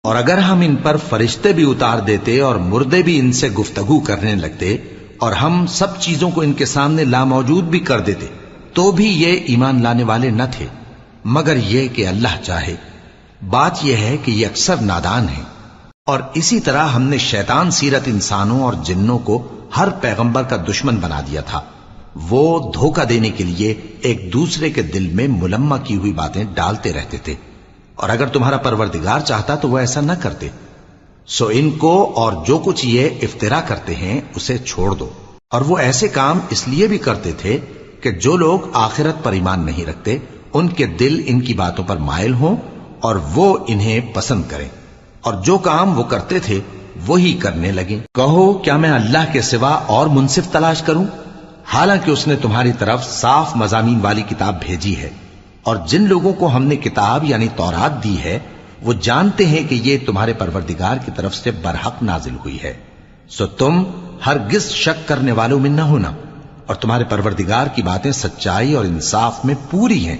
اور اگر ہم ان پر فرشتے بھی اتار دیتے اور مردے بھی ان سے گفتگو کرنے لگتے اور ہم سب چیزوں کو ان کے سامنے لاموجود بھی کر دیتے تو بھی یہ ایمان لانے والے نہ تھے، مگر یہ کہ اللہ چاہے۔ بات یہ ہے کہ یہ اکثر نادان ہیں۔ اور اسی طرح ہم نے شیطان سیرت انسانوں اور جنوں کو ہر پیغمبر کا دشمن بنا دیا تھا۔ وہ دھوکہ دینے کے لیے ایک دوسرے کے دل میں ملمہ کی ہوئی باتیں ڈالتے رہتے تھے، اور اگر تمہارا پروردگار چاہتا تو وہ ایسا نہ کرتے۔ سو ان کو اور جو کچھ یہ افترا کرتے ہیں اسے چھوڑ دو۔ اور وہ ایسے کام اس لیے بھی کرتے تھے کہ جو لوگ آخرت پر ایمان نہیں رکھتے ان کے دل ان کی باتوں پر مائل ہوں اور وہ انہیں پسند کریں، اور جو کام وہ کرتے تھے وہی کرنے لگیں۔ کہو کیا میں اللہ کے سوا اور منصف تلاش کروں، حالانکہ اس نے تمہاری طرف صاف مضامین والی کتاب بھیجی ہے، اور جن لوگوں کو ہم نے کتاب یعنی تورات دی ہے وہ جانتے ہیں کہ یہ تمہارے پروردگار کی طرف سے برحق نازل ہوئی ہے۔ سو تم ہرگز شک کرنے والوں میں نہ ہونا، اور تمہارے پروردگار کی باتیں سچائی اور انصاف میں پوری ہیں،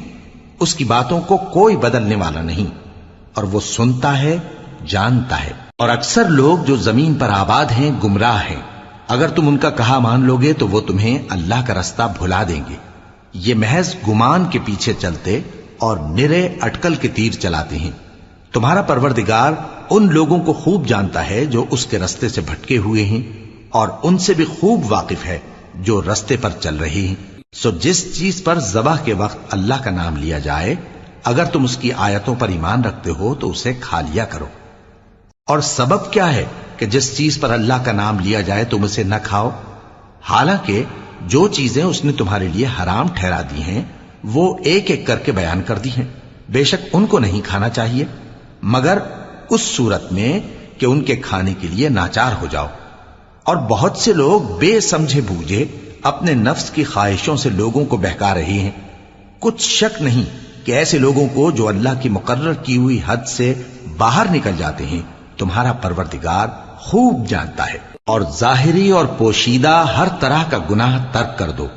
اس کی باتوں کو کوئی بدلنے والا نہیں، اور وہ سنتا ہے جانتا ہے۔ اور اکثر لوگ جو زمین پر آباد ہیں گمراہ ہیں، اگر تم ان کا کہا مان لوگے تو وہ تمہیں اللہ کا رستہ بھلا دیں گے۔ یہ محض گمان کے پیچھے چلتے اور نرے اٹکل کے تیر چلاتے ہیں۔ تمہارا پروردگار ان لوگوں کو خوب جانتا ہے جو اس کے رستے سے بھٹکے ہوئے ہیں، اور ان سے بھی خوب واقف ہے جو رستے پر چل رہے ہیں۔ سو جس چیز پر ذبح کے وقت اللہ کا نام لیا جائے اگر تم اس کی آیتوں پر ایمان رکھتے ہو تو اسے کھا لیا کرو۔ اور سبب کیا ہے کہ جس چیز پر اللہ کا نام لیا جائے تم اسے نہ کھاؤ، حالانکہ جو چیزیں اس نے تمہارے لیے حرام ٹھہرا دی ہیں وہ ایک ایک کر کے بیان کر دی ہیں۔ بے شک ان کو نہیں کھانا چاہیے مگر اس صورت میں کہ ان کے کھانے کے لیے ناچار ہو جاؤ۔ اور بہت سے لوگ بے سمجھے بوجھے اپنے نفس کی خواہشوں سے لوگوں کو بہکا رہے ہیں۔ کچھ شک نہیں کہ ایسے لوگوں کو جو اللہ کی مقرر کی ہوئی حد سے باہر نکل جاتے ہیں تمہارا پروردگار خوب جانتا ہے۔ اور ظاہری اور پوشیدہ ہر طرح کا گناہ ترک کر دو۔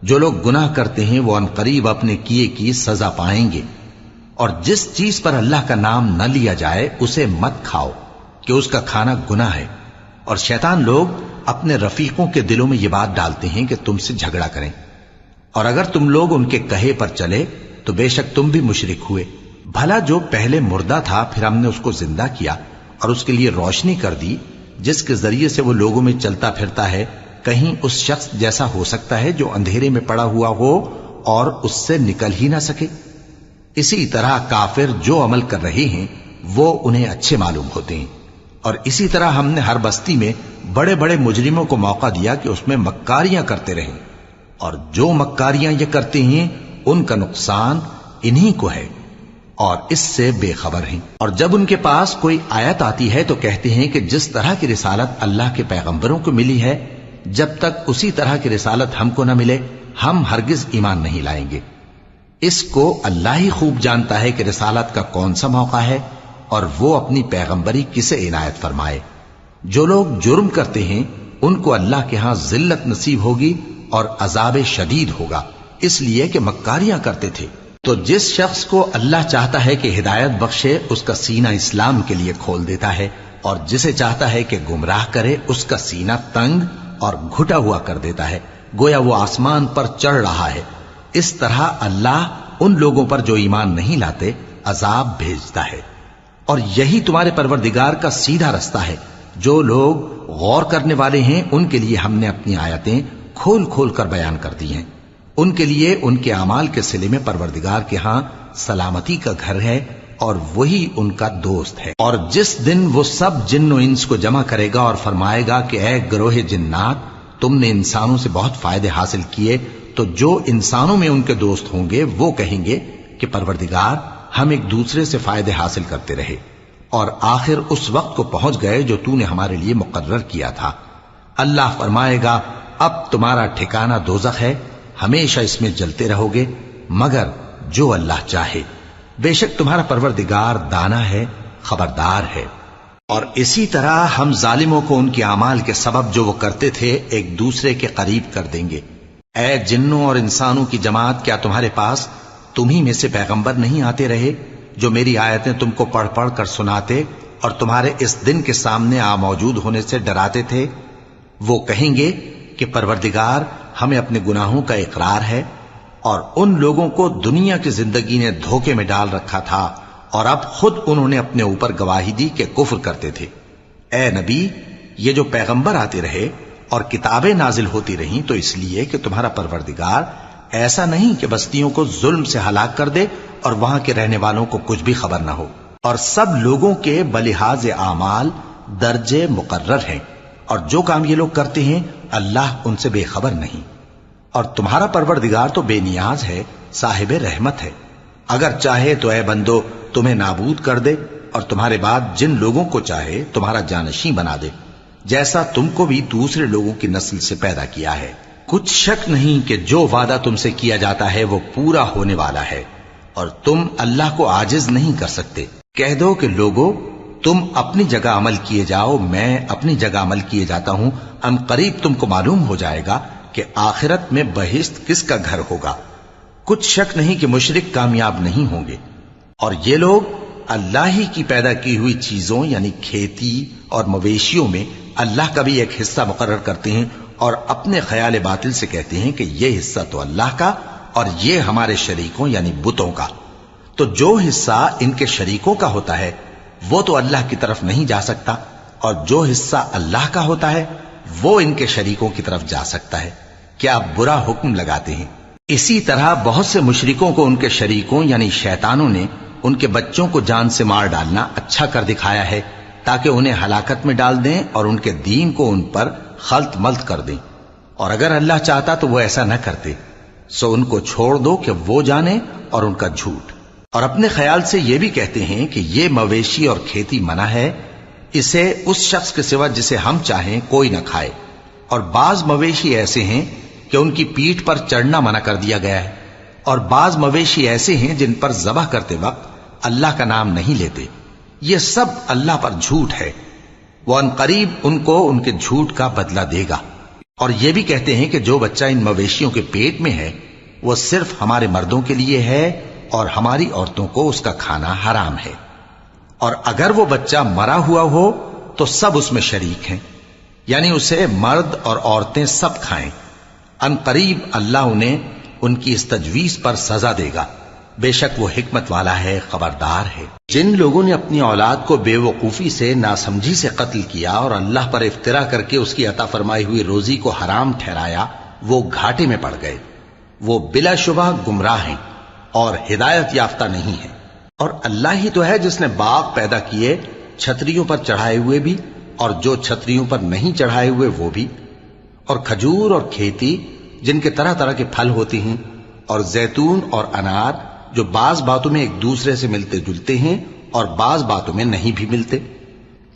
جو لوگ گناہ کرتے ہیں وہ عنقریب اپنے کیے کی سزا پائیں گے۔ اور جس چیز پر اللہ کا نام نہ لیا جائے اسے مت کھاؤ کہ اس کا کھانا گناہ ہے۔ اور شیطان لوگ اپنے رفیقوں کے دلوں میں یہ بات ڈالتے ہیں کہ تم سے جھگڑا کریں، اور اگر تم لوگ ان کے کہے پر چلے تو بے شک تم بھی مشرک ہوئے۔ بھلا جو پہلے مردہ تھا پھر ہم نے اس کو زندہ کیا اور اس کے لیے روشنی کر دی جس کے ذریعے سے وہ لوگوں میں چلتا پھرتا ہے، کہیں اس شخص جیسا ہو سکتا ہے جو اندھیرے میں پڑا ہوا ہو اور اس سے نکل ہی نہ سکے؟ اسی طرح کافر جو عمل کر رہے ہیں وہ انہیں اچھے معلوم ہوتے ہیں۔ اور اسی طرح ہم نے ہر بستی میں بڑے بڑے مجرموں کو موقع دیا کہ اس میں مکاریاں کرتے رہیں، اور جو مکاریاں یہ کرتے ہیں ان کا نقصان انہی کو ہے اور اس سے بے خبر ہیں۔ اور جب ان کے پاس کوئی آیت آتی ہے تو کہتے ہیں کہ جس طرح کی رسالت اللہ کے پیغمبروں کو ملی ہے جب تک اسی طرح کی رسالت ہم کو نہ ملے ہم ہرگز ایمان نہیں لائیں گے۔ اس کو اللہ ہی خوب جانتا ہے کہ رسالت کا کون سا موقع ہے اور وہ اپنی پیغمبری کسے عنایت فرمائے۔ جو لوگ جرم کرتے ہیں ان کو اللہ کے ہاں ذلت نصیب ہوگی اور عذاب شدید ہوگا، اس لیے کہ مکاریاں کرتے تھے۔ تو جس شخص کو اللہ چاہتا ہے کہ ہدایت بخشے اس کا سینہ اسلام کے لیے کھول دیتا ہے، اور جسے چاہتا ہے کہ گمراہ کرے اس کا سینہ تنگ اور گھٹا ہوا کر دیتا ہے، گویا وہ آسمان پر چڑھ رہا ہے۔ اس طرح اللہ ان لوگوں پر جو ایمان نہیں لاتے عذاب بھیجتا ہے۔ اور یہی تمہارے پروردگار کا سیدھا رستہ ہے۔ جو لوگ غور کرنے والے ہیں ان کے لیے ہم نے اپنی آیتیں کھول کھول کر بیان کر دی ہیں۔ ان کے لیے ان کے اعمال کے صلے میں پروردگار کے ہاں سلامتی کا گھر ہے اور وہی ان کا دوست ہے۔ اور جس دن وہ سب جن و انس کو جمع کرے گا اور فرمائے گا کہ اے گروہ جنات، تم نے انسانوں سے بہت فائدے حاصل کیے، تو جو انسانوں میں ان کے دوست ہوں گے وہ کہیں گے کہ پروردگار ہم ایک دوسرے سے فائدے حاصل کرتے رہے اور آخر اس وقت کو پہنچ گئے جو تو نے ہمارے لیے مقرر کیا تھا۔ اللہ فرمائے گا اب تمہارا ٹھکانہ دوزخ ہے، ہمیشہ اس میں جلتے رہو گے مگر جو اللہ چاہے، بے شک تمہارا پروردگار دانا ہے، خبردار ہے۔ اور اسی طرح ہم ظالموں کو ان کے اعمال کے سبب جو وہ کرتے تھے ایک دوسرے کے قریب کر دیں گے۔ اے جنوں اور انسانوں کی جماعت، کیا تمہارے پاس تمہیں میں سے پیغمبر نہیں آتے رہے جو میری آیتیں تم کو پڑھ پڑھ کر سناتے اور تمہارے اس دن کے سامنے آ موجود ہونے سے ڈراتے تھے؟ وہ کہیں گے کہ پروردگار ہمیں اپنے گناہوں کا اقرار ہے، اور ان لوگوں کو دنیا کی زندگی نے دھوکے میں ڈال رکھا تھا اور اب خود انہوں نے اپنے اوپر گواہی دی کہ کفر کرتے تھے۔ اے نبی، یہ جو پیغمبر آتے رہے اور کتابیں نازل ہوتی رہیں تو اس لیے کہ تمہارا پروردگار ایسا نہیں کہ بستیوں کو ظلم سے ہلاک کر دے اور وہاں کے رہنے والوں کو کچھ بھی خبر نہ ہو، اور سب لوگوں کے بلحاظ اعمال درجے مقرر ہیں، اور جو کام یہ لوگ کرتے ہیں اللہ ان سے بے خبر نہیں۔ اور تمہارا پروردگار تو بے نیاز ہے، صاحب رحمت ہے، اگر چاہے تو اے بندو تمہیں نابود کر دے اور تمہارے بعد جن لوگوں کو چاہے تمہارا جانشین بنا دے، جیسا تم کو بھی دوسرے لوگوں کی نسل سے پیدا کیا ہے۔ کچھ شک نہیں کہ جو وعدہ تم سے کیا جاتا ہے وہ پورا ہونے والا ہے، اور تم اللہ کو عاجز نہیں کر سکتے۔ کہہ دو کہ لوگو تم اپنی جگہ عمل کیے جاؤ، میں اپنی جگہ عمل کیے جاتا ہوں، ان قریب تم کو معلوم ہو جائے گا کہ آخرت میں بہشت کس کا گھر ہوگا۔ کچھ شک نہیں کہ مشرک کامیاب نہیں ہوں گے، اور یہ لوگ اللہ ہی کی پیدا کی ہوئی چیزوں یعنی کھیتی اور مویشیوں میں اللہ کا بھی ایک حصہ مقرر کرتے ہیں، اور اپنے خیال باطل سے کہتے ہیں کہ یہ حصہ تو اللہ کا اور یہ ہمارے شریکوں یعنی بتوں کا۔ تو جو حصہ ان کے شریکوں کا ہوتا ہے وہ تو اللہ کی طرف نہیں جا سکتا، اور جو حصہ اللہ کا ہوتا ہے وہ ان کے شریکوں کی طرف جا سکتا ہے۔ کیا برا حکم لگاتے ہیں؟ اسی طرح بہت سے مشرکوں کو ان کے شریکوں یعنی شیطانوں نے ان کے بچوں کو جان سے مار ڈالنا اچھا کر دکھایا ہے، تاکہ انہیں ہلاکت میں ڈال دیں اور ان کے دین کو ان پر خلط ملط کر دیں، اور اگر اللہ چاہتا تو وہ ایسا نہ کرتے۔ سو ان کو چھوڑ دو کہ وہ جانے اور ان کا جھوٹ، اور اپنے خیال سے یہ بھی کہتے ہیں کہ یہ مویشی اور کھیتی منع ہے، اسے اس شخص کے سوا جسے ہم چاہیں کوئی نہ کھائے، اور بعض مویشی ایسے ہیں کہ ان کی پیٹھ پر چڑھنا منع کر دیا گیا ہے، اور بعض مویشی ایسے ہیں جن پر ذبح کرتے وقت اللہ کا نام نہیں لیتے۔ یہ سب اللہ پر جھوٹ ہے، وہ ان قریب ان کو ان کے جھوٹ کا بدلہ دے گا۔ اور یہ بھی کہتے ہیں کہ جو بچہ ان مویشیوں کے پیٹ میں ہے وہ صرف ہمارے مردوں کے لیے ہے اور ہماری عورتوں کو اس کا کھانا حرام ہے، اور اگر وہ بچہ مرا ہوا ہو تو سب اس میں شریک ہیں، یعنی اسے مرد اور عورتیں سب کھائیں۔ ان قریب اللہ انہیں ان کی اس تجویز پر سزا دے گا، بے شک وہ حکمت والا ہے، خبردار ہے۔ جن لوگوں نے اپنی اولاد کو بے وقوفی سے ناسمجھی سے قتل کیا اور اللہ پر افترا کر کے اس کی عطا فرمائی ہوئی روزی کو حرام ٹھہرایا، وہ گھاٹے میں پڑ گئے، وہ بلا شبہ گمراہ ہیں اور ہدایت یافتہ نہیں ہیں۔ اور اللہ ہی تو ہے جس نے باغ پیدا کیے، چھتریوں پر چڑھائے ہوئے بھی اور جو چھتریوں پر نہیں چڑھائے ہوئے وہ بھی، اور کھجور اور کھیتی جن کے طرح طرح کے پھل ہوتے ہیں، اور زیتون اور انار جو بعض باتوں میں ایک دوسرے سے ملتے جلتے ہیں اور بعض باتوں میں نہیں بھی ملتے۔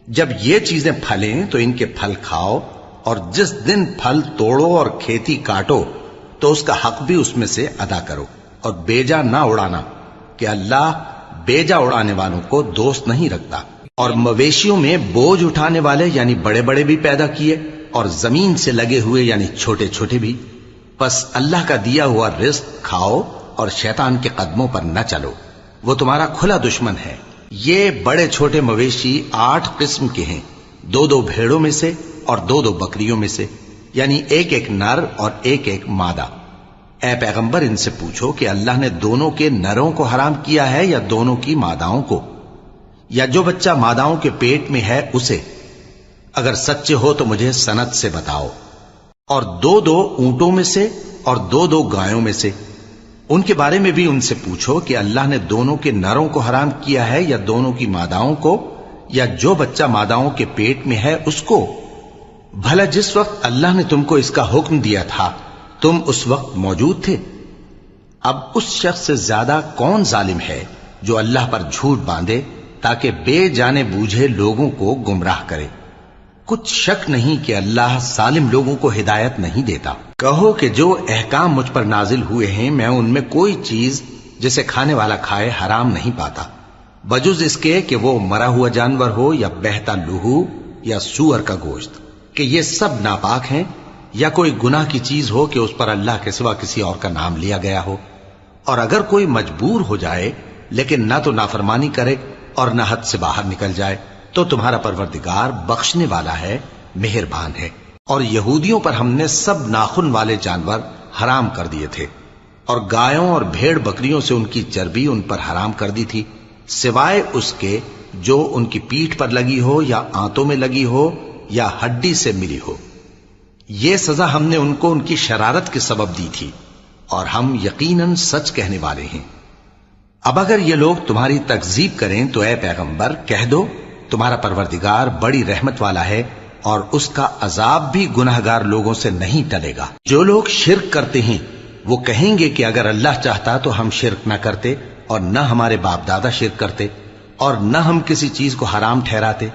جب یہ چیزیں پھلیں تو ان کے پھل کھاؤ، اور جس دن پھل توڑو اور کھیتی کاٹو تو اس کا حق بھی اس میں سے ادا کرو، اور بیجا نہ اڑانا کہ اللہ بیجا اڑانے والوں کو دوست نہیں رکھتا۔ اور مویشیوں میں بوجھ اٹھانے والے یعنی بڑے بڑے بھی پیدا کیے، اور زمین سے لگے ہوئے یعنی چھوٹے چھوٹے بھی۔ پس اللہ کا دیا ہوا رزق کھاؤ اور شیطان کے قدموں پر نہ چلو، وہ تمہارا کھلا دشمن ہے۔ یہ بڑے چھوٹے مویشی 8 قسم کے ہیں، 2 بھیڑوں میں سے اور 2 بکریوں میں سے، یعنی ایک نر اور ایک مادہ۔ اے پیغمبر ان سے پوچھو کہ اللہ نے دونوں کے نروں کو حرام کیا ہے یا دونوں کی ماداؤں کو، یا جو بچہ ماداؤں کے پیٹ میں ہے اسے؟ اگر سچے ہو تو مجھے سند سے بتاؤ۔ اور 2 اونٹوں میں سے اور 2 گایوں میں سے، ان کے بارے میں بھی ان سے پوچھو کہ اللہ نے دونوں کے نروں کو حرام کیا ہے یا دونوں کی ماداؤں کو، یا جو بچہ ماداؤں کے پیٹ میں ہے اس کو؟ بھلا جس وقت اللہ نے تم کو اس کا حکم دیا تھا تم اس وقت موجود تھے؟ اب اس شخص سے زیادہ کون ظالم ہے جو اللہ پر جھوٹ باندھے تاکہ بے جانے بوجھے لوگوں کو گمراہ کرے؟ کچھ شک نہیں کہ اللہ ظالم لوگوں کو ہدایت نہیں دیتا۔ کہو کہ جو احکام مجھ پر نازل ہوئے ہیں میں ان میں کوئی چیز جسے کھانے والا کھائے حرام نہیں پاتا، بجز اس کے کہ وہ مرا ہوا جانور ہو یا بہتا لہو یا سور کا گوشت، کہ یہ سب ناپاک ہیں، یا کوئی گناہ کی چیز ہو کہ اس پر اللہ کے سوا کسی اور کا نام لیا گیا ہو۔ اور اگر کوئی مجبور ہو جائے لیکن نہ تو نافرمانی کرے اور نہ حد سے باہر نکل جائے، تو تمہارا پروردگار بخشنے والا ہے، مہربان ہے۔ اور یہودیوں پر ہم نے سب ناخن والے جانور حرام کر دیے تھے، اور گایوں اور بھیڑ بکریوں سے ان کی چربی ان پر حرام کر دی تھی، سوائے اس کے جو ان کی پیٹھ پر لگی ہو یا آنتوں میں لگی ہو یا ہڈی سے ملی ہو۔ یہ سزا ہم نے ان کو ان کی شرارت کے سبب دی تھی، اور ہم یقیناً سچ کہنے والے ہیں۔ اب اگر یہ لوگ تمہاری تکذیب کریں تو اے پیغمبر کہہ دو، تمہارا پروردگار بڑی رحمت والا ہے، اور اس کا عذاب بھی گناہگار لوگوں سے نہیں ٹلے گا۔ جو لوگ شرک کرتے ہیں وہ کہیں گے کہ اگر اللہ چاہتا تو ہم شرک نہ کرتے، اور نہ ہمارے باپ دادا شرک کرتے، اور نہ ہم کسی چیز کو حرام ٹھہراتے۔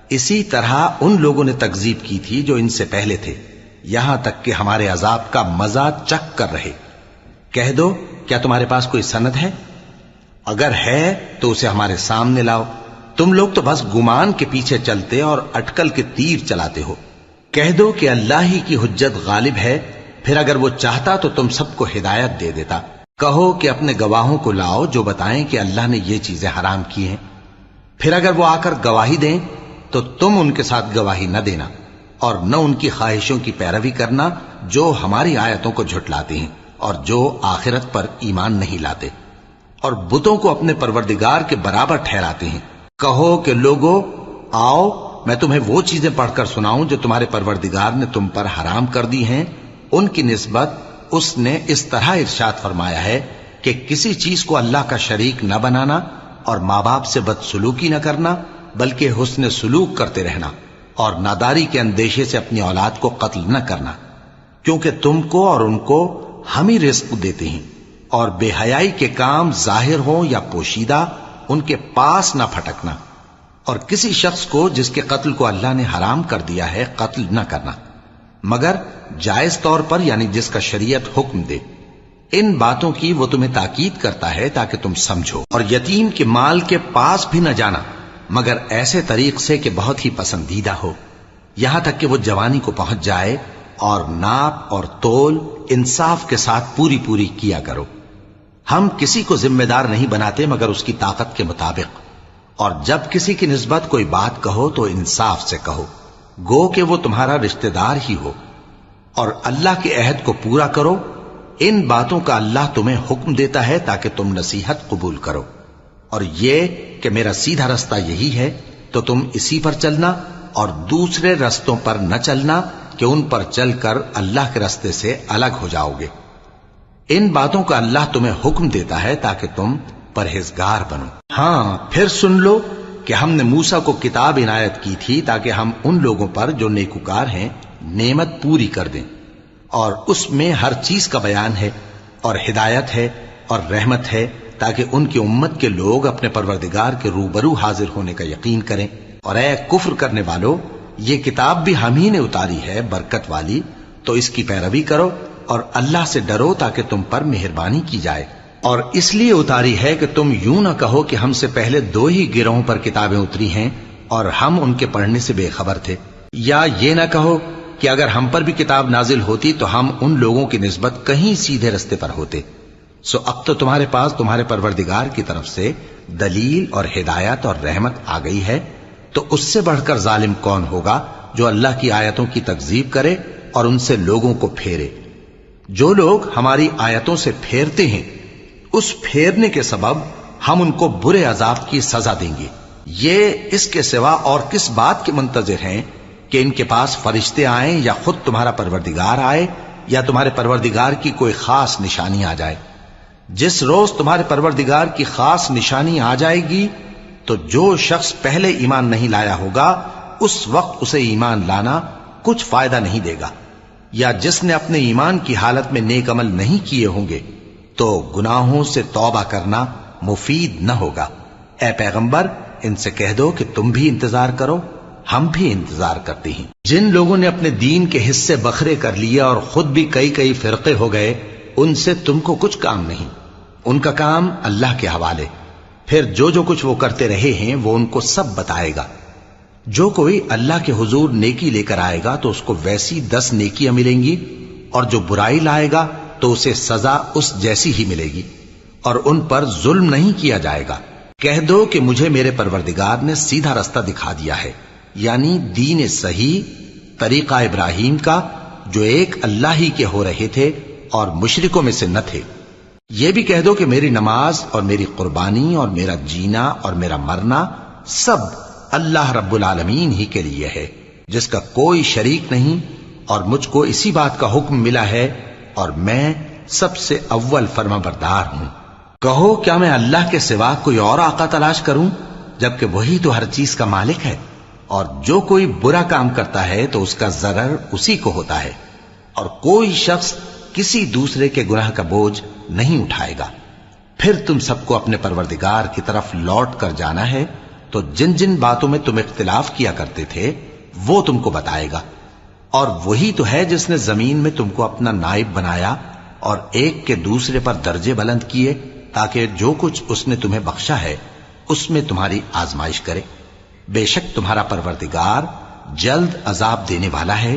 اسی طرح ان لوگوں نے تکذیب کی تھی جو ان سے پہلے تھے، یہاں تک کہ ہمارے عذاب کا مزہ چکھ کر رہے۔ کہہ دو، کیا تمہارے پاس کوئی سند ہے؟ اگر ہے تو اسے ہمارے سامنے لاؤ۔ تم لوگ تو بس گمان کے پیچھے چلتے اور اٹکل کے تیر چلاتے ہو۔ کہہ دو کہ اللہ ہی کی حجت غالب ہے، پھر اگر وہ چاہتا تو تم سب کو ہدایت دے دیتا۔ کہو کہ اپنے گواہوں کو لاؤ جو بتائیں کہ اللہ نے یہ چیزیں حرام کی ہیں، پھر اگر وہ آ کر گواہی دیں تو تم ان کے ساتھ گواہی نہ دینا، اور نہ ان کی خواہشوں کی پیروی کرنا جو ہماری آیتوں کو جھٹلاتے ہیں اور جو آخرت پر ایمان نہیں لاتے، اور بتوں کو اپنے پروردگار کے برابر ٹھہراتے ہیں۔ کہو کہ لوگو آؤ، میں تمہیں وہ چیزیں پڑھ کر سناؤں جو تمہارے پروردگار نے تم پر حرام کر دی ہیں۔ ان کی نسبت اس نے اس طرح ارشاد فرمایا ہے کہ کسی چیز کو اللہ کا شریک نہ بنانا، اور ماں باپ سے بدسلوکی نہ کرنا، بلکہ حسن سلوک کرتے رہنا، اور ناداری کے اندیشے سے اپنی اولاد کو قتل نہ کرنا، کیونکہ تم کو اور ان کو ہم ہی رزق دیتے ہیں۔ اور بے حیائی کے کام ظاہر ہوں یا پوشیدہ ان کے پاس نہ پھٹکنا، اور کسی شخص کو جس کے قتل کو اللہ نے حرام کر دیا ہے قتل نہ کرنا، مگر جائز طور پر، یعنی جس کا شریعت حکم دے۔ ان باتوں کی وہ تمہیں تاکید کرتا ہے تاکہ تم سمجھو۔ اور یتیم کے مال کے پاس بھی نہ جانا مگر ایسے طریق سے کہ بہت ہی پسندیدہ ہو، یہاں تک کہ وہ جوانی کو پہنچ جائے، اور ناپ اور تول انصاف کے ساتھ پوری پوری کیا کرو۔ ہم کسی کو ذمہ دار نہیں بناتے مگر اس کی طاقت کے مطابق، اور جب کسی کی نسبت کوئی بات کہو تو انصاف سے کہو، گو کہ وہ تمہارا رشتہ دار ہی ہو، اور اللہ کے عہد کو پورا کرو۔ ان باتوں کا اللہ تمہیں حکم دیتا ہے تاکہ تم نصیحت قبول کرو، اور یہ کہ میرا سیدھا رستہ یہی ہے تو تم اسی پر چلنا، اور دوسرے رستوں پر نہ چلنا کہ ان پر چل کر اللہ کے رستے سے الگ ہو جاؤ گے۔ ان باتوں کا اللہ تمہیں حکم دیتا ہے تاکہ تم پرہیزگار بنو۔ ہاں، پھر سن لو کہ ہم نے موسیٰ کو کتاب عنایت کی تھی تاکہ ہم ان لوگوں پر جو نیکوکار ہیں نعمت پوری کر دیں، اور اس میں ہر چیز کا بیان ہے، اور ہدایت ہے اور رحمت ہے، تاکہ ان کی امت کے لوگ اپنے پروردگار کے روبرو حاضر ہونے کا یقین کریں۔ اور اے کفر کرنے والو، یہ کتاب بھی ہم ہی نے اتاری ہے برکت والی، تو اس کی پیروی کرو اور اللہ سے ڈرو تاکہ تم پر مہربانی کی جائے۔ اور اس لیے اتاری ہے کہ تم یوں نہ کہو کہ ہم سے پہلے 2 ہی گروہوں پر کتابیں اتری ہیں اور ہم ان کے پڑھنے سے بے خبر تھے، یا یہ نہ کہو کہ اگر ہم پر بھی کتاب نازل ہوتی تو ہم ان لوگوں کی نسبت کہیں سیدھے رستے پر ہوتے۔ سو اب تو تمہارے پاس تمہارے پروردگار کی طرف سے دلیل اور ہدایت اور رحمت آ گئی ہے، تو اس سے بڑھ کر ظالم کون ہوگا جو اللہ کی آیتوں کی تکذیب کرے اور ان سے لوگوں کو پھیرے۔ جو لوگ ہماری آیتوں سے پھیرتے ہیں اس پھیرنے کے سبب ہم ان کو برے عذاب کی سزا دیں گے۔ یہ اس کے سوا اور کس بات کے منتظر ہیں کہ ان کے پاس فرشتے آئیں یا خود تمہارا پروردگار آئے یا تمہارے پروردگار کی کوئی خاص نشانی آ جائے۔ جس روز تمہارے پروردگار کی خاص نشانی آ جائے گی تو جو شخص پہلے ایمان نہیں لایا ہوگا اس وقت اسے ایمان لانا کچھ فائدہ نہیں دے گا، یا جس نے اپنے ایمان کی حالت میں نیک عمل نہیں کیے ہوں گے تو گناہوں سے توبہ کرنا مفید نہ ہوگا۔ اے پیغمبر، ان سے کہہ دو کہ تم بھی انتظار کرو، ہم بھی انتظار کرتے ہیں۔ جن لوگوں نے اپنے دین کے حصے بکھرے کر لیے اور خود بھی کئی فرقے ہو گئے، ان سے تم کو کچھ کام نہیں، ان کا کام اللہ کے حوالے۔ پھر جو کچھ وہ کرتے رہے ہیں وہ ان کو سب بتائے گا۔ جو کوئی اللہ کے حضور نیکی لے کر آئے گا تو اس کو ویسی 10 نیکیاں ملیں گی، اور جو برائی لائے گا تو اسے سزا اس جیسی ہی ملے گی، اور ان پر ظلم نہیں کیا جائے گا۔ کہہ دو کہ مجھے میرے پروردگار نے سیدھا رستہ دکھا دیا ہے، یعنی دین صحیح، طریقہ ابراہیم کا جو ایک اللہ ہی کے ہو رہے تھے اور مشرکوں میں سے نہ تھے۔ یہ بھی کہہ دو کہ میری نماز اور میری قربانی اور میرا جینا اور میرا مرنا سب اللہ رب العالمین ہی کے لیے ہے، جس کا کوئی شریک نہیں، اور مجھ کو اسی بات کا حکم ملا ہے اور میں سب سے اول فرما بردار ہوں۔ کہو کیا میں اللہ کے سوا کوئی اور آقا تلاش کروں، جبکہ وہی تو ہر چیز کا مالک ہے، اور جو کوئی برا کام کرتا ہے تو اس کا ضرر اسی کو ہوتا ہے، اور کوئی شخص کسی دوسرے کے گناہ کا بوجھ نہیں اٹھائے گا۔ پھر تم سب کو اپنے پروردگار کی طرف لوٹ کر جانا ہے، تو جن جن باتوں میں تم اختلاف کیا کرتے تھے وہ تم کو بتائے گا، اور وہی تو ہے جس نے زمین میں تم کو اپنا نائب بنایا اور ایک کے دوسرے پر درجے بلند کیے، تاکہ جو کچھ اس نے تمہیں بخشا ہے اس میں تمہاری آزمائش کرے۔ بے شک تمہارا پروردگار جلد عذاب دینے والا ہے،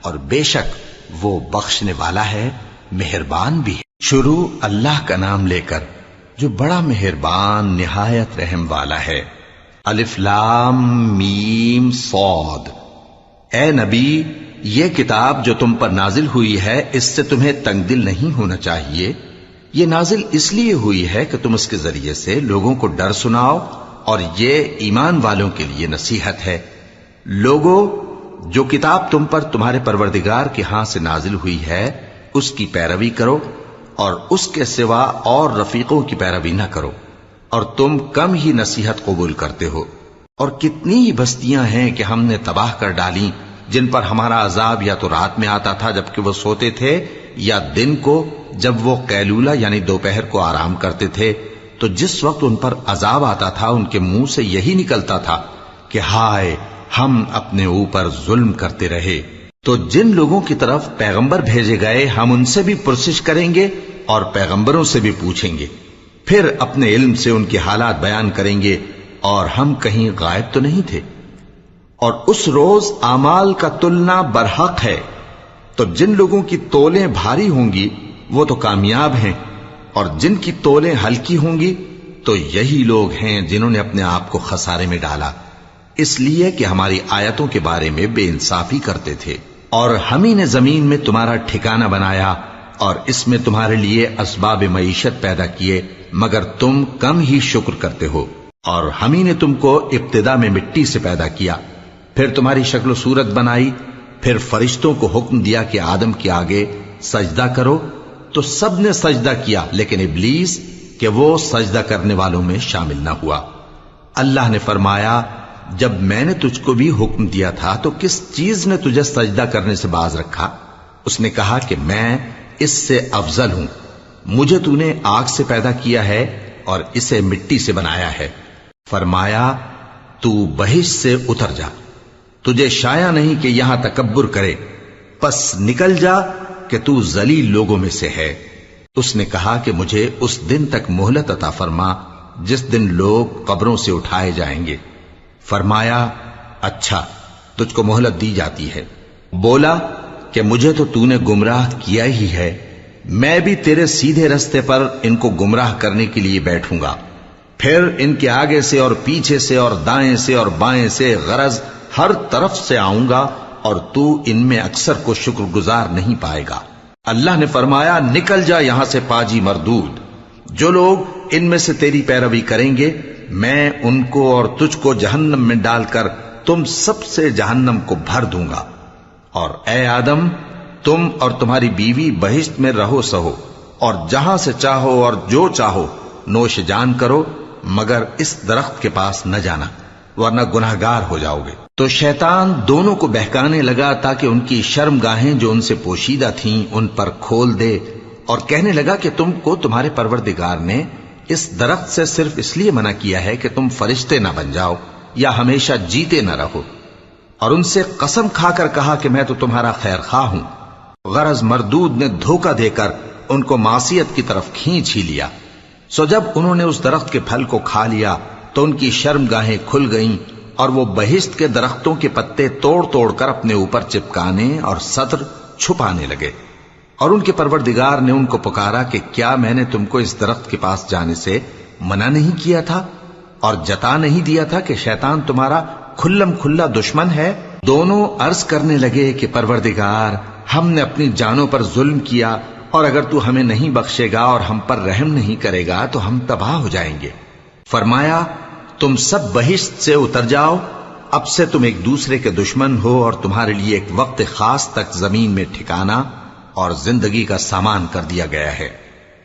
اور بے شک وہ بخشنے والا ہے، مہربان بھی ہے۔ شروع اللہ کا نام لے کر جو بڑا مہربان نہایت رحم والا ہے۔ الف لام میم صاد۔ اے نبی، یہ کتاب جو تم پر نازل ہوئی ہے اس سے تمہیں تنگ دل نہیں ہونا چاہیے۔ یہ نازل اس لیے ہوئی ہے کہ تم اس کے ذریعے سے لوگوں کو ڈر سناؤ، اور یہ ایمان والوں کے لیے نصیحت ہے۔ لوگوں، جو کتاب تم پر تمہارے پروردگار کے ہاں سے نازل ہوئی ہے اس کی پیروی کرو، اور اس کے سوا اور رفیقوں کی پیروی نہ کرو، اور تم کم ہی نصیحت قبول کرتے ہو۔ اور کتنی ہی بستیاں ہیں کہ ہم نے تباہ کر ڈالی، جن پر ہمارا عذاب یا تو رات میں آتا تھا جبکہ وہ سوتے تھے، یا دن کو جب وہ قیلولہ یعنی دوپہر کو آرام کرتے تھے، تو جس وقت ان پر عذاب آتا تھا ان کے منہ سے یہی نکلتا تھا کہ ہائے، ہم اپنے اوپر ظلم کرتے رہے۔ تو جن لوگوں کی طرف پیغمبر بھیجے گئے ہم ان سے بھی پرسش کریں گے اور پیغمبروں سے بھی پوچھیں گے، پھر اپنے علم سے ان کے حالات بیان کریں گے، اور ہم کہیں غائب تو نہیں تھے۔ اور اس روز اعمال کا تلنا برحق ہے، تو جن لوگوں کی تولیں بھاری ہوں گی وہ تو کامیاب ہیں، اور جن کی تولیں ہلکی ہوں گی تو یہی لوگ ہیں جنہوں نے اپنے آپ کو خسارے میں ڈالا، اس لیے کہ ہماری آیتوں کے بارے میں بے انصافی کرتے تھے۔ اور ہم ہی نے زمین میں تمہارا ٹھکانہ بنایا، اور اس میں تمہارے لیے اسباب معیشت پیدا کیے، مگر تم کم ہی شکر کرتے ہو۔ اور ہم ہی نے تم کو ابتدا میں مٹی سے پیدا کیا، پھر تمہاری شکل و صورت بنائی، پھر فرشتوں کو حکم دیا کہ آدم کے آگے سجدہ کرو، تو سب نے سجدہ کیا لیکن ابلیس کہ وہ سجدہ کرنے والوں میں شامل نہ ہوا۔ اللہ نے فرمایا، جب میں نے تجھ کو بھی حکم دیا تھا تو کس چیز نے تجھے سجدہ کرنے سے باز رکھا؟ اس نے کہا کہ میں اس سے افضل ہوں، مجھے تو نے آگ سے پیدا کیا ہے اور اسے مٹی سے بنایا ہے۔ فرمایا، تو بہشت سے اتر جا، تجھے شایع نہیں کہ یہاں تکبر کرے، پس نکل جا کہ تو ذلیل لوگوں میں سے ہے۔ اس نے کہا کہ مجھے اس دن تک مہلت عطا فرما جس دن لوگ قبروں سے اٹھائے جائیں گے۔ فرمایا، اچھا، تجھ کو مہلت دی جاتی ہے۔ بولا کہ مجھے تو نے گمراہ کیا ہی ہے، میں بھی تیرے سیدھے رستے پر ان کو گمراہ کرنے کے لیے بیٹھوں گا، پھر ان کے آگے سے اور پیچھے سے اور دائیں سے اور بائیں سے غرض ہر طرف سے آؤں گا، اور تو ان میں اکثر کو شکر گزار نہیں پائے گا۔ اللہ نے فرمایا، نکل جا یہاں سے پاجی مردود، جو لوگ ان میں سے تیری پیروی کریں گے میں ان کو اور تجھ کو جہنم میں ڈال کر تم سب سے جہنم کو بھر دوں گا۔ اور اے آدم، تم اور تمہاری بیوی بہشت میں رہو سہو، اور جہاں سے چاہو اور جو چاہو نوش جان کرو، مگر اس درخت کے پاس نہ جانا ورنہ گناہگار ہو جاؤ گے۔ تو شیطان دونوں کو بہکانے لگا تاکہ ان کی شرم گاہیں جو ان سے پوشیدہ تھیں ان پر کھول دے، اور کہنے لگا کہ تم کو تمہارے پروردگار نے اس درخت سے صرف اس لیے منع کیا ہے کہ تم فرشتے نہ بن جاؤ یا ہمیشہ جیتے نہ رہو۔ اور ان سے قسم کھا کر کہا کہ میں تو تمہارا خیر خواہ ہوں۔ غرض مردود نے دھوکہ دے کر ان کو معصیت کی طرف کھینچ ہی لیا۔ سو جب انہوں نے اس درخت کے پھل کو کھا لیا تو ان کی شرم گاہیں کھل گئیں، اور وہ بہشت کے درختوں کے پتے توڑ توڑ کر اپنے اوپر چپکانے اور سطر چھپانے لگے۔ اور ان کے پروردگار نے ان کو پکارا کہ کیا میں نے تم کو اس درخت کے پاس جانے سے منع نہیں کیا تھا؟ اور جتا نہیں دیا تھا کہ شیطان تمہارا کھلم کھلا دشمن ہے؟ دونوں عرض کرنے لگے کہ پروردگار، ہم نے اپنی جانوں پر ظلم کیا، اور اگر تو ہمیں نہیں بخشے گا اور ہم پر رحم نہیں کرے گا تو ہم تباہ ہو جائیں گے۔ فرمایا تم سب بہشت سے اتر جاؤ، اب سے تم ایک دوسرے کے دشمن ہو، اور تمہارے لیے ایک وقت خاص تک زمین میں ٹھکانا اور زندگی کا سامان کر دیا گیا ہے۔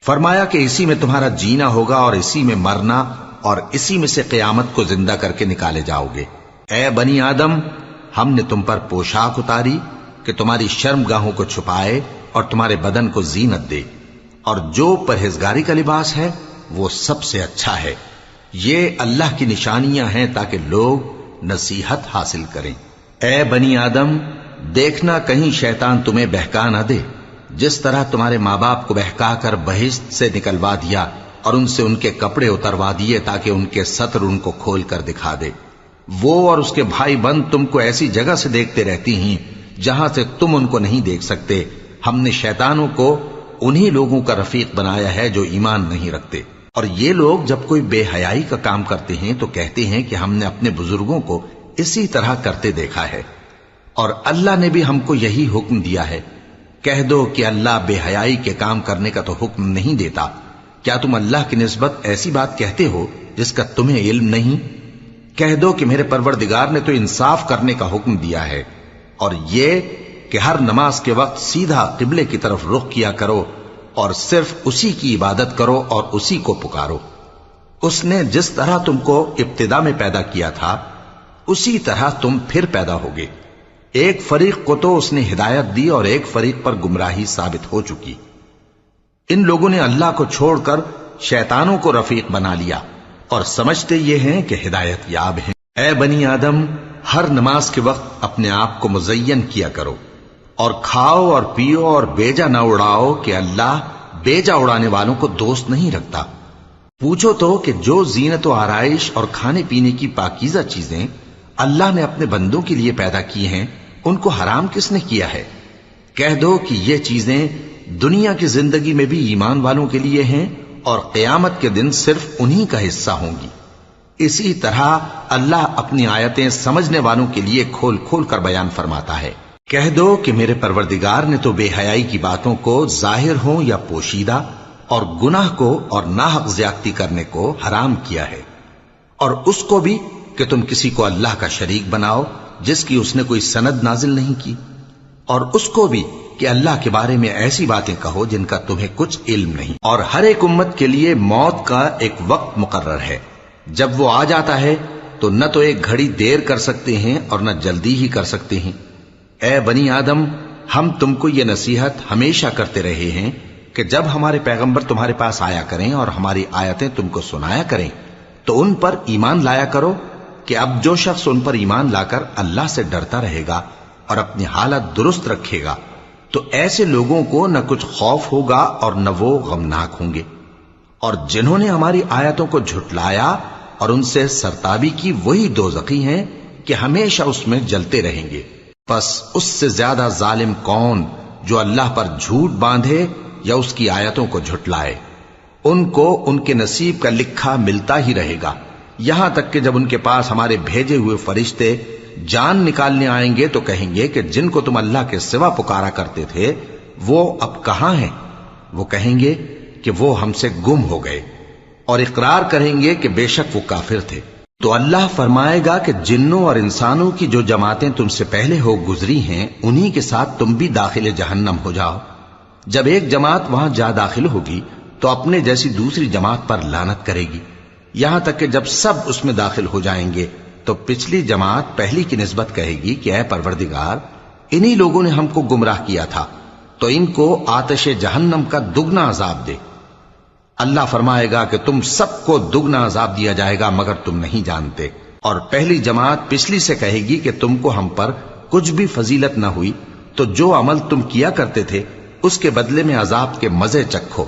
فرمایا کہ اسی میں تمہارا جینا ہوگا اور اسی میں مرنا، اور اسی میں سے قیامت کو زندہ کر کے نکالے جاؤ گے۔ اے بنی آدم، ہم نے تم پر پوشاک اتاری کہ تمہاری شرم گاہوں کو چھپائے اور تمہارے بدن کو زینت دے، اور جو پرہیزگاری کا لباس ہے وہ سب سے اچھا ہے۔ یہ اللہ کی نشانیاں ہیں تاکہ لوگ نصیحت حاصل کریں۔ اے بنی آدم، دیکھنا کہیں شیطان تمہیں بہکا نہ دے، جس طرح تمہارے ماں باپ کو بہکا کر بہشت سے نکلوا دیا اور ان سے ان کے کپڑے اتروا دیے تاکہ ان کے ستر ان کو کھول کر دکھا دے۔ وہ اور اس کے بھائی بند تم کو ایسی جگہ سے دیکھتے رہتی ہیں جہاں سے تم ان کو نہیں دیکھ سکتے۔ ہم نے شیطانوں کو انہی لوگوں کا رفیق بنایا ہے جو ایمان نہیں رکھتے، اور یہ لوگ جب کوئی بے حیائی کا کام کرتے ہیں تو کہتے ہیں کہ ہم نے اپنے بزرگوں کو اسی طرح کرتے دیکھا ہے، اور اللہ نے بھی ہم کو یہی حکم دیا ہے۔ کہہ دو کہ اللہ بے حیائی کے کام کرنے کا تو حکم نہیں دیتا۔ کیا تم اللہ کی نسبت ایسی بات کہتے ہو جس کا تمہیں علم نہیں؟ کہہ دو کہ میرے پروردگار نے تو انصاف کرنے کا حکم دیا ہے، اور یہ کہ ہر نماز کے وقت سیدھا قبلے کی طرف رخ کیا کرو اور صرف اسی کی عبادت کرو اور اسی کو پکارو۔ اس نے جس طرح تم کو ابتدا میں پیدا کیا تھا اسی طرح تم پھر پیدا ہوگے۔ ایک فریق کو تو اس نے ہدایت دی اور ایک فریق پر گمراہی ثابت ہو چکی۔ ان لوگوں نے اللہ کو چھوڑ کر شیطانوں کو رفیق بنا لیا اور سمجھتے یہ ہیں کہ ہدایت یاب ہیں۔ اے بنی آدم، ہر نماز کے وقت اپنے آپ کو مزین کیا کرو، اور کھاؤ اور پیو اور بیجا نہ اڑاؤ کہ اللہ بیجا اڑانے والوں کو دوست نہیں رکھتا۔ پوچھو تو کہ جو زینت و آرائش اور کھانے پینے کی پاکیزہ چیزیں اللہ نے اپنے بندوں کے لیے پیدا کی ہیں، ان کو حرام کس نے کیا ہے؟ کہہ دو کہ یہ چیزیں دنیا کی زندگی میں بھی ایمان والوں کے لیے ہیں اور قیامت کے دن صرف انہی کا حصہ ہوں گی۔ اسی طرح اللہ اپنی آیتیں سمجھنے والوں کے لیے کھول کھول کر بیان فرماتا ہے۔ کہہ دو کہ میرے پروردگار نے تو بے حیائی کی باتوں کو ظاہر ہوں یا پوشیدہ، اور گناہ کو اور ناحق زیادتی کرنے کو حرام کیا ہے، اور اس کو بھی کہ تم کسی کو اللہ کا شریک بناؤ جس کی اس نے کوئی سند نازل نہیں کی، اور اس کو بھی کہ اللہ کے بارے میں ایسی باتیں کہو جن کا تمہیں کچھ علم نہیں۔ اور ہر ایک امت کے لیے موت کا ایک وقت مقرر ہے، جب وہ آ جاتا ہے تو نہ تو ایک گھڑی دیر کر سکتے ہیں اور نہ جلدی ہی کر سکتے ہیں۔ اے بنی آدم، ہم تم کو یہ نصیحت ہمیشہ کرتے رہے ہیں کہ جب ہمارے پیغمبر تمہارے پاس آیا کریں اور ہماری آیتیں تم کو سنایا کریں تو ان پر ایمان لایا کرو، کہ اب جو شخص ان پر ایمان لا کر اللہ سے ڈرتا رہے گا اور اپنی حالت درست رکھے گا تو ایسے لوگوں کو نہ کچھ خوف ہوگا اور نہ وہ غمناک ہوں گے۔ اور جنہوں نے ہماری آیتوں کو جھٹلایا اور ان سے سرتابی کی، وہی دوزخی ہیں کہ ہمیشہ اس میں جلتے رہیں گے۔ پس اس سے زیادہ ظالم کون جو اللہ پر جھوٹ باندھے یا اس کی آیتوں کو جھٹلائے؟ ان کو ان کے نصیب کا لکھا ملتا ہی رہے گا، یہاں تک کہ جب ان کے پاس ہمارے بھیجے ہوئے فرشتے جان نکالنے آئیں گے تو کہیں گے کہ جن کو تم اللہ کے سوا پکارا کرتے تھے وہ اب کہاں ہیں؟ وہ کہیں گے کہ وہ ہم سے گم ہو گئے، اور اقرار کریں گے کہ بے شک وہ کافر تھے۔ تو اللہ فرمائے گا کہ جنوں اور انسانوں کی جو جماعتیں تم سے پہلے ہو گزری ہیں انہی کے ساتھ تم بھی داخل جہنم ہو جاؤ۔ جب ایک جماعت وہاں جا داخل ہوگی تو اپنے جیسی دوسری جماعت پر لعنت کرے گی، یہاں تک کہ جب سب اس میں داخل ہو جائیں گے تو پچھلی جماعت پہلی کی نسبت کہے گی کہ اے پروردگار، انہی لوگوں نے ہم کو گمراہ کیا تھا، تو ان کو آتش جہنم کا دگنا عذاب دے۔ اللہ فرمائے گا کہ تم سب کو دگنا عذاب دیا جائے گا مگر تم نہیں جانتے۔ اور پہلی جماعت پچھلی سے کہے گی کہ تم کو ہم پر کچھ بھی فضیلت نہ ہوئی، تو جو عمل تم کیا کرتے تھے اس کے بدلے میں عذاب کے مزے چکھو۔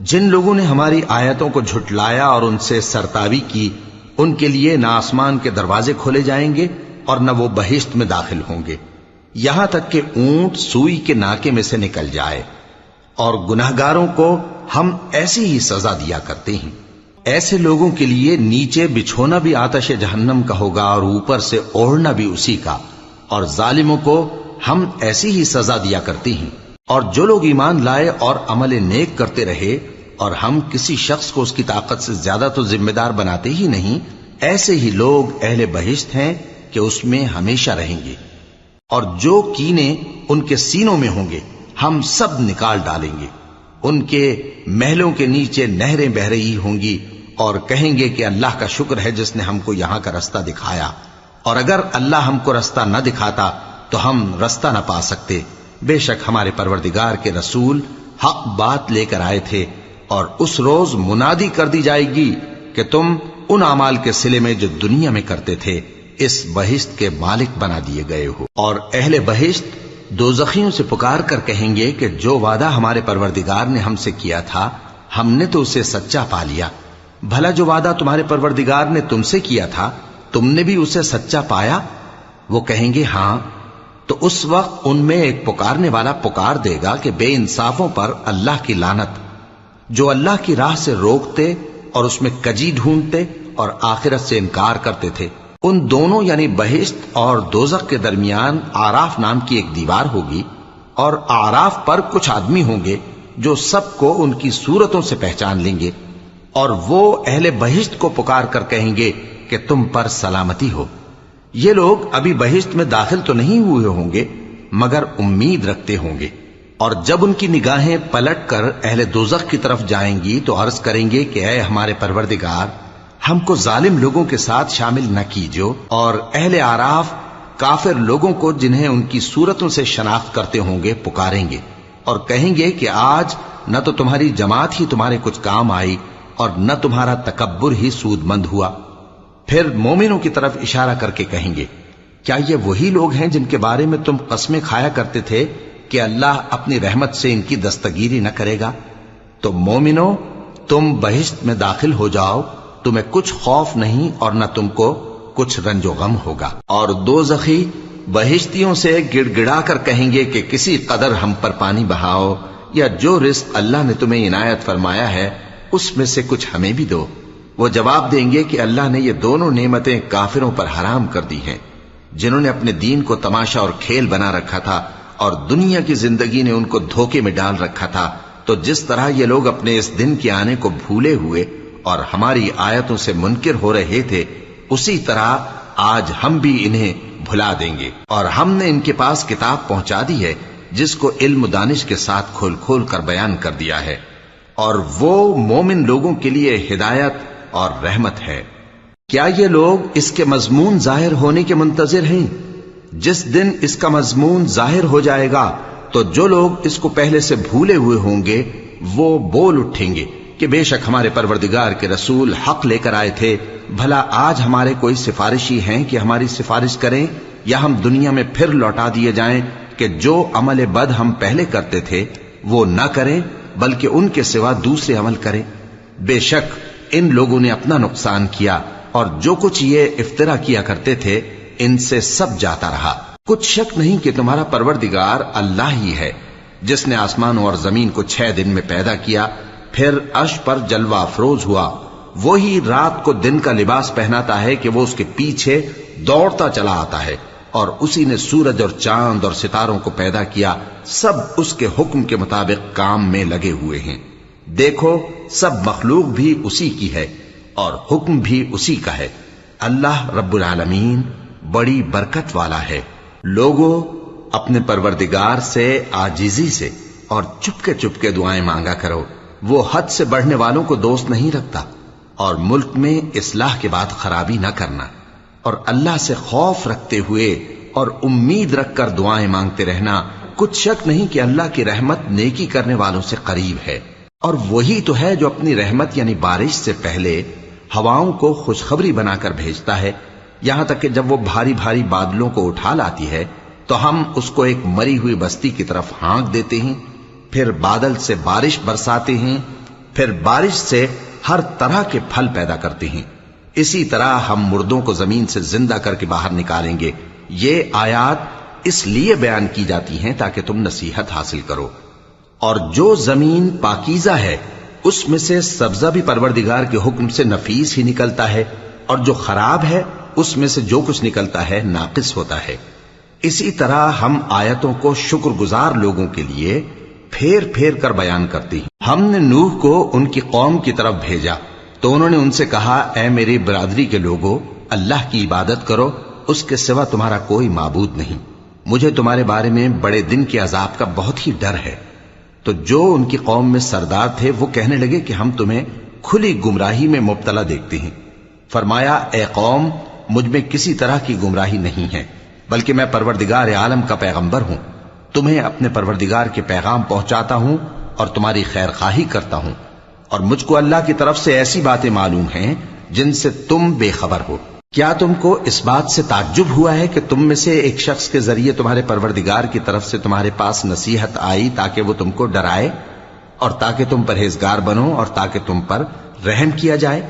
جن لوگوں نے ہماری آیتوں کو جھٹلایا اور ان سے سرتابی کی، ان کے لیے نہ آسمان کے دروازے کھولے جائیں گے اور نہ وہ بہشت میں داخل ہوں گے، یہاں تک کہ اونٹ سوئی کے ناکے میں سے نکل جائے۔ اور گناہگاروں کو ہم ایسی ہی سزا دیا کرتے ہیں۔ ایسے لوگوں کے لیے نیچے بچھونا بھی آتش جہنم کا ہوگا اور اوپر سے اوڑھنا بھی اسی کا، اور ظالموں کو ہم ایسی ہی سزا دیا کرتی ہیں۔ اور جو لوگ ایمان لائے اور عمل نیک کرتے رہے، اور ہم کسی شخص کو اس کی طاقت سے زیادہ تو ذمہ دار بناتے ہی نہیں، ایسے ہی لوگ اہل بہشت ہیں کہ اس میں ہمیشہ رہیں گے۔ اور جو کینے ان کے سینوں میں ہوں گے ہم سب نکال ڈالیں گے۔ ان کے محلوں کے نیچے نہریں بہ رہی ہوں گی، اور کہیں گے کہ اللہ کا شکر ہے جس نے ہم کو یہاں کا رستہ دکھایا، اور اگر اللہ ہم کو رستہ نہ دکھاتا تو ہم رستہ نہ پا سکتے۔ بے شک ہمارے پروردگار کے رسول حق بات لے کر آئے تھے، اور اس روز منادی کر دی جائے گی کہ تم ان اعمال کے صلے میں جو دنیا میں کرتے تھے اس بہشت کے مالک بنا دیے گئے ہو۔ اور اہل بہشت دوزخیوں سے پکار کر کہیں گے کہ جو وعدہ ہمارے پروردگار نے ہم سے کیا تھا ہم نے تو اسے سچا پا لیا۔ بھلا جو وعدہ تمہارے پروردگار نے تم سے کیا تھا تم نے بھی اسے سچا پایا؟ وہ کہیں گے ہاں۔ تو اس وقت ان میں ایک پکارنے والا پکار دے گا کہ بے انصافوں پر اللہ کی لعنت، جو اللہ کی راہ سے روکتے اور اس میں کجی ڈھونڈتے اور آخرت سے انکار کرتے تھے۔ ان دونوں یعنی بہشت اور دوزخ کے درمیان آراف نام کی ایک دیوار ہوگی، اور آراف پر کچھ آدمی ہوں گے جو سب کو ان کی صورتوں سے پہچان لیں گے، اور وہ اہل بہشت کو پکار کر کہیں گے کہ تم پر سلامتی ہو۔ یہ لوگ ابھی بہشت میں داخل تو نہیں ہوئے ہوں گے مگر امید رکھتے ہوں گے، اور جب ان کی نگاہیں پلٹ کر اہل دوزخ کی طرف جائیں گی تو عرض کریں گے کہ اے ہمارے پروردگار، ہم کو ظالم لوگوں کے ساتھ شامل نہ کیجو۔ اور اہل آراف کافر لوگوں کو جنہیں ان کی صورتوں سے شناخت کرتے ہوں گے پکاریں گے، اور کہیں گے کہ آج نہ تو تمہاری جماعت ہی تمہارے کچھ کام آئی اور نہ تمہارا تکبر ہی سود مند ہوا۔ پھر مومنوں کی طرف اشارہ کر کے کہیں گے کیا یہ وہی لوگ ہیں جن کے بارے میں تم قسمیں کھایا کرتے تھے کہ اللہ اپنی رحمت سے ان کی دستگیری نہ کرے گا؟ تو مومنوں، تم بہشت میں داخل ہو جاؤ، تمہیں کچھ خوف نہیں اور نہ تم کو کچھ رنج و غم ہوگا۔ اور دوزخی بہشتیوں سے گڑ گڑا کر کہیں گے کہ کسی قدر ہم پر پانی بہاؤ، یا جو رزق اللہ نے تمہیں عنایت فرمایا ہے اس میں سے کچھ ہمیں بھی دو۔ وہ جواب دیں گے کہ اللہ نے یہ دونوں نعمتیں کافروں پر حرام کر دی ہیں، جنہوں نے اپنے دین کو تماشا اور کھیل بنا رکھا تھا، اور دنیا کی زندگی نے ان کو دھوکے میں ڈال رکھا تھا۔ تو جس طرح یہ لوگ اپنے اس دن کے آنے کو بھولے ہوئے اور ہماری آیتوں سے منکر ہو رہے تھے، اسی طرح آج ہم بھی انہیں بھلا دیں گے۔ اور ہم نے ان کے پاس کتاب پہنچا دی ہے جس کو علم و دانش کے ساتھ کھول کھول کر بیان کر دیا ہے، اور وہ مومن لوگوں کے لیے ہدایت اور رحمت ہے۔ کیا یہ لوگ اس کے مضمون ظاہر ہونے کے منتظر ہیں؟ جس دن اس کا مضمون ظاہر ہو جائے گا تو جو لوگ اس کو پہلے سے بھولے ہوئے ہوں گے وہ بول اٹھیں گے کہ بے شک ہمارے پروردگار کے رسول حق لے کر آئے تھے۔ بھلا آج ہمارے کوئی سفارشی ہیں کہ ہماری سفارش کریں، یا ہم دنیا میں پھر لوٹا دیے جائیں کہ جو عمل بد ہم پہلے کرتے تھے وہ نہ کریں بلکہ ان کے سوا دوسرے عمل کریں۔ بے شک ان لوگوں نے اپنا نقصان کیا، اور جو کچھ یہ افترا کیا کرتے تھے ان سے سب جاتا رہا۔ کچھ شک نہیں کہ تمہارا پروردگار اللہ ہی ہے جس نے آسمانوں اور زمین کو 6 دن میں پیدا کیا، پھر عرش پر جلوہ افروز ہوا۔ وہی رات کو دن کا لباس پہناتا ہے کہ وہ اس کے پیچھے دوڑتا چلا آتا ہے، اور اسی نے سورج اور چاند اور ستاروں کو پیدا کیا، سب اس کے حکم کے مطابق کام میں لگے ہوئے ہیں۔ دیکھو سب مخلوق بھی اسی کی ہے اور حکم بھی اسی کا ہے۔ اللہ رب العالمین بڑی برکت والا ہے۔ لوگوں، اپنے پروردگار سے عاجزی سے اور چپکے دعائیں مانگا کرو، وہ حد سے بڑھنے والوں کو دوست نہیں رکھتا، اور ملک میں اصلاح کے بعد خرابی نہ کرنا، اور اللہ سے خوف رکھتے ہوئے اور امید رکھ کر دعائیں مانگتے رہنا۔ کچھ شک نہیں کہ اللہ کی رحمت نیکی کرنے والوں سے قریب ہے، اور وہی تو ہے جو اپنی رحمت یعنی بارش سے پہلے ہواؤں کو خوشخبری بنا کر بھیجتا ہے، یہاں تک کہ جب وہ بھاری بھاری بادلوں کو اٹھا لاتی ہے تو ہم اس کو ایک مری ہوئی بستی کی طرف ہانک دیتے ہیں، پھر بادل سے بارش برساتے ہیں، پھر بارش سے ہر طرح کے پھل پیدا کرتے ہیں۔ اسی طرح ہم مردوں کو زمین سے زندہ کر کے باہر نکالیں گے۔ یہ آیات اس لیے بیان کی جاتی ہیں تاکہ تم نصیحت حاصل کرو۔ اور جو زمین پاکیزہ ہے اس میں سے سبزہ بھی پروردگار کے حکم سے نفیس ہی نکلتا ہے، اور جو خراب ہے اس میں سے جو کچھ نکلتا ہے ناقص ہوتا ہے۔ اسی طرح ہم آیتوں کو شکر گزار لوگوں کے لیے پھیر پھیر کر بیان کرتے ہیں۔ ہم نے نوح کو ان کی قوم کی طرف بھیجا تو انہوں نے ان سے کہا، اے میری برادری کے لوگوں، اللہ کی عبادت کرو، اس کے سوا تمہارا کوئی معبود نہیں۔ مجھے تمہارے بارے میں بڑے دن کے عذاب کا بہت ہی ڈر ہے۔ تو جو ان کی قوم میں سردار تھے وہ کہنے لگے کہ ہم تمہیں کھلی گمراہی میں مبتلا دیکھتے ہیں۔ فرمایا، اے قوم، مجھ میں کسی طرح کی گمراہی نہیں ہے، بلکہ میں پروردگار عالم کا پیغمبر ہوں، تمہیں اپنے پروردگار کے پیغام پہنچاتا ہوں اور تمہاری خیر خواہی کرتا ہوں، اور مجھ کو اللہ کی طرف سے ایسی باتیں معلوم ہیں جن سے تم بے خبر ہو۔ کیا تم کو اس بات سے تعجب ہوا ہے کہ تم میں سے ایک شخص کے ذریعے تمہارے پروردگار کی طرف سے تمہارے پاس نصیحت آئی تاکہ وہ تم کو ڈرائے اور تاکہ تم پرہیزگار بنو اور تاکہ تم پر رحم کیا جائے؟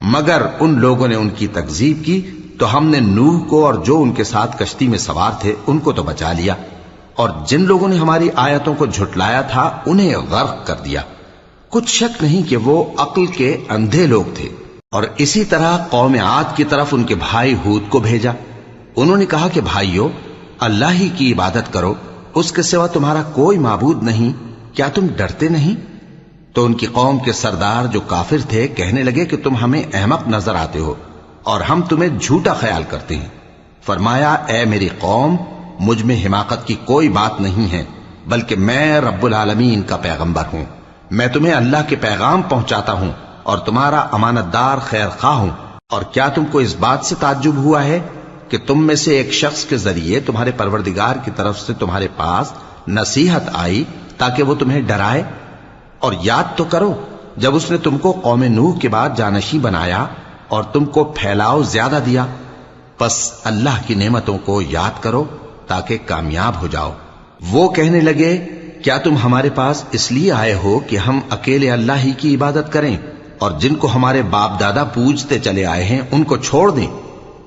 مگر ان لوگوں نے ان کی تکذیب کی تو ہم نے نوح کو اور جو ان کے ساتھ کشتی میں سوار تھے ان کو تو بچا لیا، اور جن لوگوں نے ہماری آیتوں کو جھٹلایا تھا انہیں غرق کر دیا۔ کچھ شک نہیں کہ وہ عقل کے اندھے لوگ تھے۔ اور اسی طرح قوم عاد کی طرف ان کے بھائی ہود کو بھیجا۔ انہوں نے کہا کہ بھائیو، اللہ ہی کی عبادت کرو، اس کے سوا تمہارا کوئی معبود نہیں، کیا تم ڈرتے نہیں؟ تو ان کی قوم کے سردار جو کافر تھے کہنے لگے کہ تم ہمیں احمق نظر آتے ہو اور ہم تمہیں جھوٹا خیال کرتے ہیں۔ فرمایا، اے میری قوم، مجھ میں حماقت کی کوئی بات نہیں ہے، بلکہ میں رب العالمین کا پیغمبر ہوں۔ میں تمہیں اللہ کے پیغام پہنچاتا ہوں اور تمہارا امانت دار خیر خواہ ہوں۔ اور کیا تم کو اس بات سے تعجب ہوا ہے کہ تم میں سے ایک شخص کے ذریعے تمہارے پروردگار کی طرف سے تمہارے پاس نصیحت آئی تاکہ وہ تمہیں ڈرائے؟ اور یاد تو کرو جب اس نے تم کو قوم نوح کے بعد جانشین بنایا اور تم کو پھیلاؤ زیادہ دیا، پس اللہ کی نعمتوں کو یاد کرو تاکہ کامیاب ہو جاؤ۔ وہ کہنے لگے، کیا تم ہمارے پاس اس لیے آئے ہو کہ ہم اکیلے اللہ ہی کی عبادت کریں اور جن کو ہمارے باپ دادا پوجتے چلے آئے ہیں ان کو چھوڑ دیں؟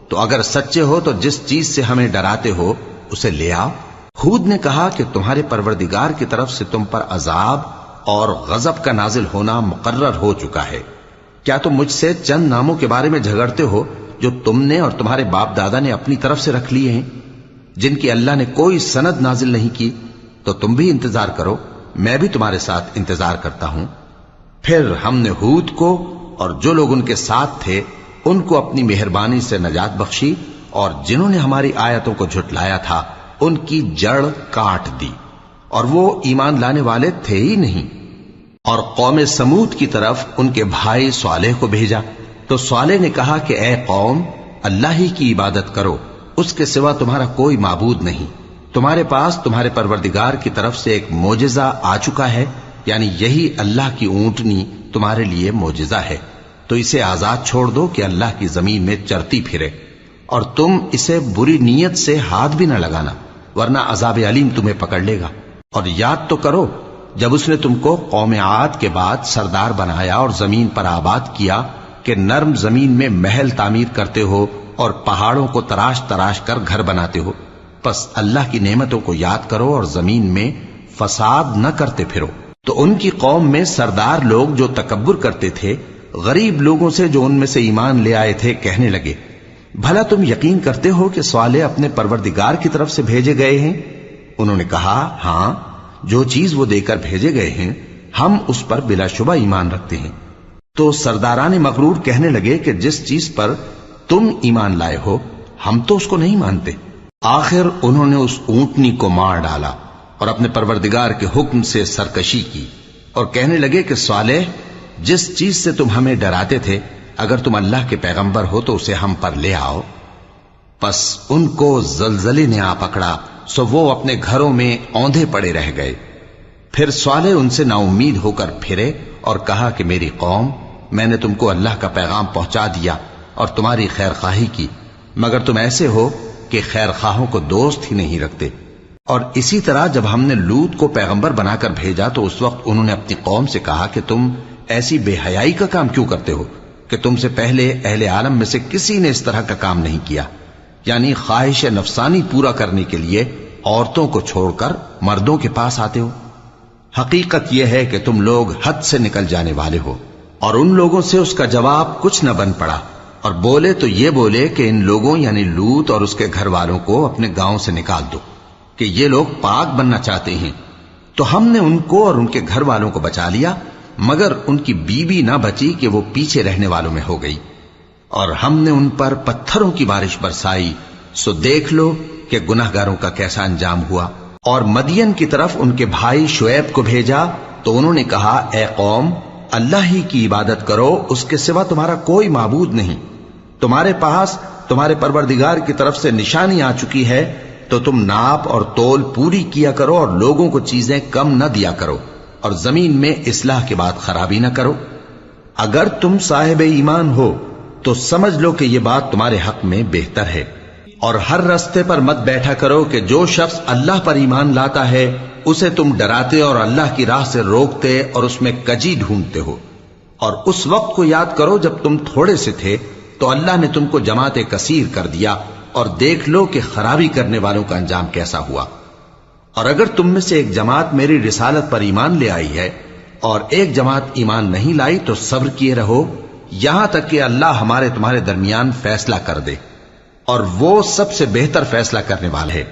تو اگر سچے ہو تو جس چیز سے ہمیں ڈراتے ہو اسے لے آؤ۔ ہود نے کہا کہ تمہارے پروردگار کی طرف سے تم پر عذاب اور غضب کا نازل ہونا مقرر ہو چکا ہے۔ کیا تم مجھ سے چند ناموں کے بارے میں جھگڑتے ہو جو تم نے اور تمہارے باپ دادا نے اپنی طرف سے رکھ لیے ہیں، جن کی اللہ نے کوئی سند نازل نہیں کی؟ تو تم بھی انتظار کرو، میں بھی تمہارے ساتھ انتظار کرتا ہوں۔ پھر ہم نے ہود کو اور جو لوگ ان کے ساتھ تھے ان کو اپنی مہربانی سے نجات بخشی، اور جنہوں نے ہماری آیتوں کو جھٹلایا تھا ان کی جڑ کاٹ دی، اور وہ ایمان لانے والے تھے ہی نہیں۔ اور قوم سمود کی طرف ان کے بھائی صالح کو بھیجا تو صالح نے کہا کہ اے قوم، اللہ ہی کی عبادت کرو، اس کے سوا تمہارا کوئی معبود نہیں۔ تمہارے پاس تمہارے پروردگار کی طرف سے ایک معجزہ آ چکا ہے، یعنی یہی اللہ کی اونٹنی تمہارے لیے معجزہ ہے، تو اسے آزاد چھوڑ دو کہ اللہ کی زمین میں چرتی پھرے، اور تم اسے بری نیت سے ہاتھ بھی نہ لگانا، ورنہ عذاب علیم تمہیں پکڑ لے گا۔ اور یاد تو کرو جب اس نے تم کو قوم عاد کے بعد سردار بنایا اور زمین پر آباد کیا کہ نرم زمین میں محل تعمیر کرتے ہو اور پہاڑوں کو تراش تراش کر گھر بناتے ہو، پس اللہ کی نعمتوں کو یاد کرو اور زمین میں فساد نہ کرتے پھرو۔ تو ان کی قوم میں سردار لوگ جو تکبر کرتے تھے غریب لوگوں سے جو ان میں سے ایمان لے آئے تھے کہنے لگے، بھلا تم یقین کرتے ہو کہ صالح اپنے پروردگار کی طرف سے بھیجے گئے ہیں؟ انہوں نے کہا، ہاں، جو چیز وہ دے کر بھیجے گئے ہیں ہم اس پر بلا شبہ ایمان رکھتے ہیں۔ تو سرداران مغرور کہنے لگے کہ جس چیز پر تم ایمان لائے ہو ہم تو اس کو نہیں مانتے۔ آخر انہوں نے اس اونٹنی کو مار ڈالا اور اپنے پروردگار کے حکم سے سرکشی کی، اور کہنے لگے کہ صالح، جس چیز سے تم ہمیں ڈراتے تھے اگر تم اللہ کے پیغمبر ہو تو اسے ہم پر لے آؤ۔ پس ان کو زلزلے نے آ پکڑا، سو وہ اپنے گھروں میں اوندھے پڑے رہ گئے۔ پھر صالح ان سے نا امید ہو کر پھرے اور کہا کہ میری قوم، میں نے تم کو اللہ کا پیغام پہنچا دیا اور تمہاری خیر خواہی کی، مگر تم ایسے ہو کہ خیر خواہوں کو دوست ہی نہیں رکھتے۔ اور اسی طرح جب ہم نے لوط کو پیغمبر بنا کر بھیجا تو اس وقت انہوں نے اپنی قوم سے کہا کہ تم ایسی بے حیائی کا کام کیوں کرتے ہو کہ تم سے پہلے اہل عالم میں سے کسی نے اس طرح کا کام نہیں کیا، یعنی خواہش نفسانی پورا کرنے کے لیے عورتوں کو چھوڑ کر مردوں کے پاس آتے ہو۔ حقیقت یہ ہے کہ تم لوگ حد سے نکل جانے والے ہو۔ اور ان لوگوں سے اس کا جواب کچھ نہ بن پڑا، اور بولے تو یہ بولے کہ ان لوگوں یعنی لوط اور اس کے گھر والوں کو اپنے گاؤں سے نکال دو کہ یہ لوگ پاک بننا چاہتے ہیں۔ تو ہم نے ان کو اور ان کے گھر والوں کو بچا لیا، مگر ان کی بیوی نہ بچی کہ وہ پیچھے رہنے والوں میں ہو گئی، اور ہم نے ان پر پتھروں کی بارش برسائی، سو دیکھ لو کہ گناہگاروں کا کیسا انجام ہوا۔ اور مدین کی طرف ان کے بھائی شعیب کو بھیجا تو انہوں نے کہا، اے قوم، اللہ ہی کی عبادت کرو، اس کے سوا تمہارا کوئی معبود نہیں۔ تمہارے پاس تمہارے پروردگار کی طرف سے نشانی آ چکی ہے، تو تم ناپ اور تول پوری کیا کرو اور لوگوں کو چیزیں کم نہ دیا کرو، اور زمین میں اصلاح کے بعد خرابی نہ کرو۔ اگر تم صاحب ایمان ہو تو سمجھ لو کہ یہ بات تمہارے حق میں بہتر ہے، اور ہر رستے پر مت بیٹھا کرو کہ جو شخص اللہ پر ایمان لاتا ہے اسے تم ڈراتے اور اللہ کی راہ سے روکتے اور اس میں کجی ڈھونڈتے ہو۔ اور اس وقت کو یاد کرو جب تم تھوڑے سے تھے تو اللہ نے تم کو جماعت کثیر کر دیا، اور دیکھ لو کہ خرابی کرنے والوں کا انجام کیسا ہوا۔ اور اگر تم میں سے ایک جماعت میری رسالت پر ایمان لے آئی ہے اور ایک جماعت ایمان نہیں لائی تو صبر کیے رہو یہاں تک کہ اللہ ہمارے تمہارے درمیان فیصلہ کر دے، اور وہ سب سے بہتر فیصلہ کرنے والا ہے۔